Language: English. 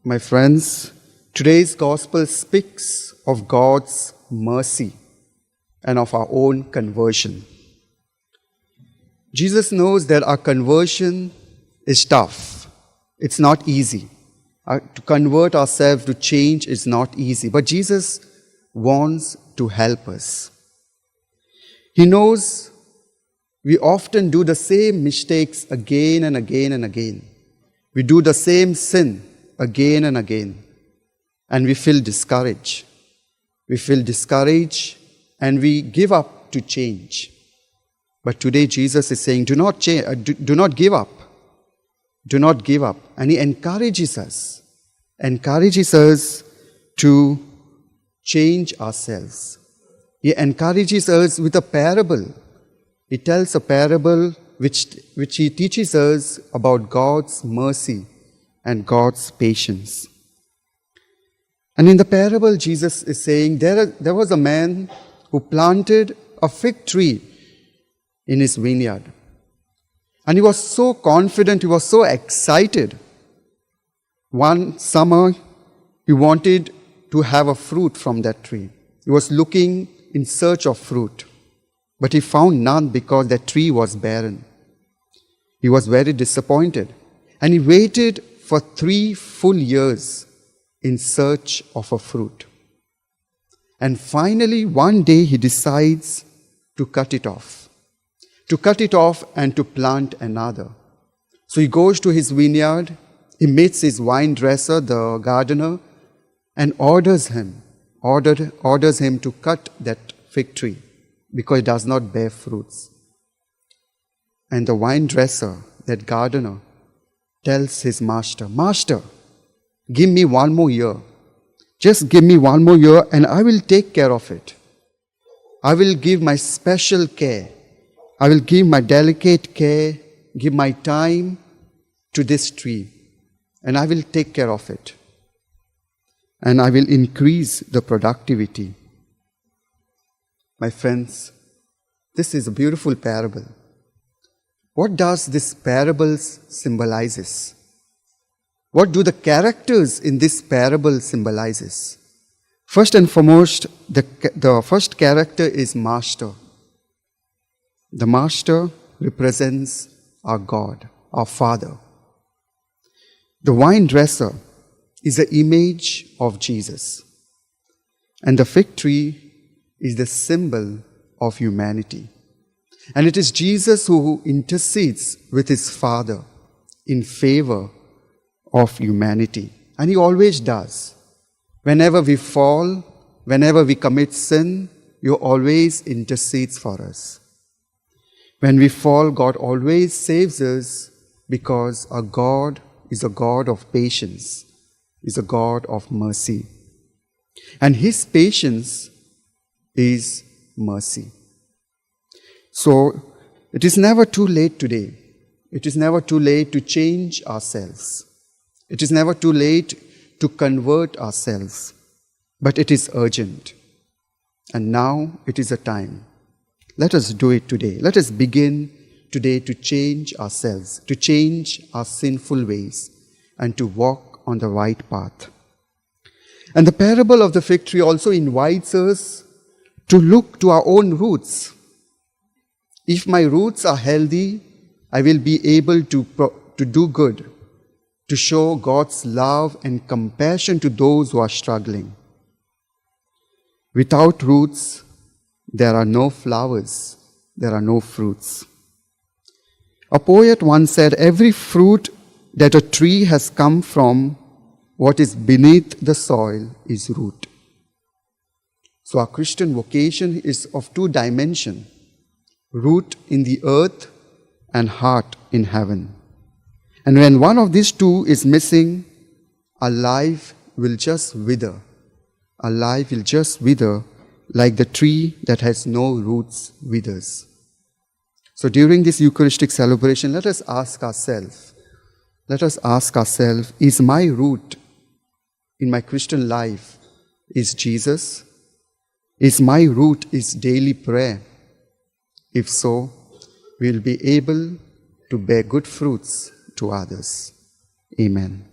My friends, today's gospel speaks of God's mercy and of our own conversion. Jesus knows that our conversion is tough. It's not easy. To convert ourselves, to change is not easy. But Jesus wants to help us. He knows we often do the same mistakes again and again and again. We do the same sin again and again. And we feel discouraged. We feel discouraged and we give up to change. But today Jesus is saying, do not give up. Do not give up. And He encourages us to change ourselves. He encourages us with a parable. He tells a parable which He teaches us about God's mercy and God's patience. And in the parable, Jesus is saying, there was a man who planted a fig tree in his vineyard. And he was so confident, he was so excited. One summer, he wanted to have a fruit from that tree. He was looking in search of fruit. But he found none because that tree was barren. He was very disappointed. And he waited for 3 full years in search of a fruit. And finally, one day he decides to cut it off. To cut it off and to plant another. So he goes to his vineyard, he meets his vine dresser, the gardener, and orders him to cut that fig tree because it does not bear fruits. And the vine dresser, that gardener, tells his master, "Master, give me 1 more year. Just give me 1 more year and I will take care of it. I will give my special care. I will give my delicate care, give my time to this tree, and I will take care of it. And I will increase the productivity." My friends, this is a beautiful parable. What does this parable symbolizes? What do the characters in this parable symbolizes? First and foremost, the first character is Master. The Master represents our God, our Father. The vine dresser is the image of Jesus. And the fig tree is the symbol of humanity. And it is Jesus who intercedes with His Father in favor of humanity. And He always does. Whenever we fall, whenever we commit sin, He always intercedes for us. When we fall, God always saves us because our God is a God of patience, is a God of mercy. And His patience is mercy. So, it is never too late today. It is never too late to change ourselves. It is never too late to convert ourselves. But it is urgent. And now it is a time. Let us do it today. Let us begin today to change ourselves, to change our sinful ways, and to walk on the right path. And the parable of the fig tree also invites us to look to our own roots. If my roots are healthy, I will be able to do good, to show God's love and compassion to those who are struggling. Without roots, there are no flowers, there are no fruits. A poet once said, "Every fruit that a tree has come from what is beneath the soil is root." So our Christian vocation is of 2 dimensions, root in the earth and heart in heaven. And when one of these 2 is missing, our life will just wither. Our life will just wither like the tree that has no roots withers. So during this Eucharistic celebration, let us ask ourselves, is my root in my Christian life is Jesus? Is my root is daily prayer? If so, we will be able to bear good fruits to others. Amen.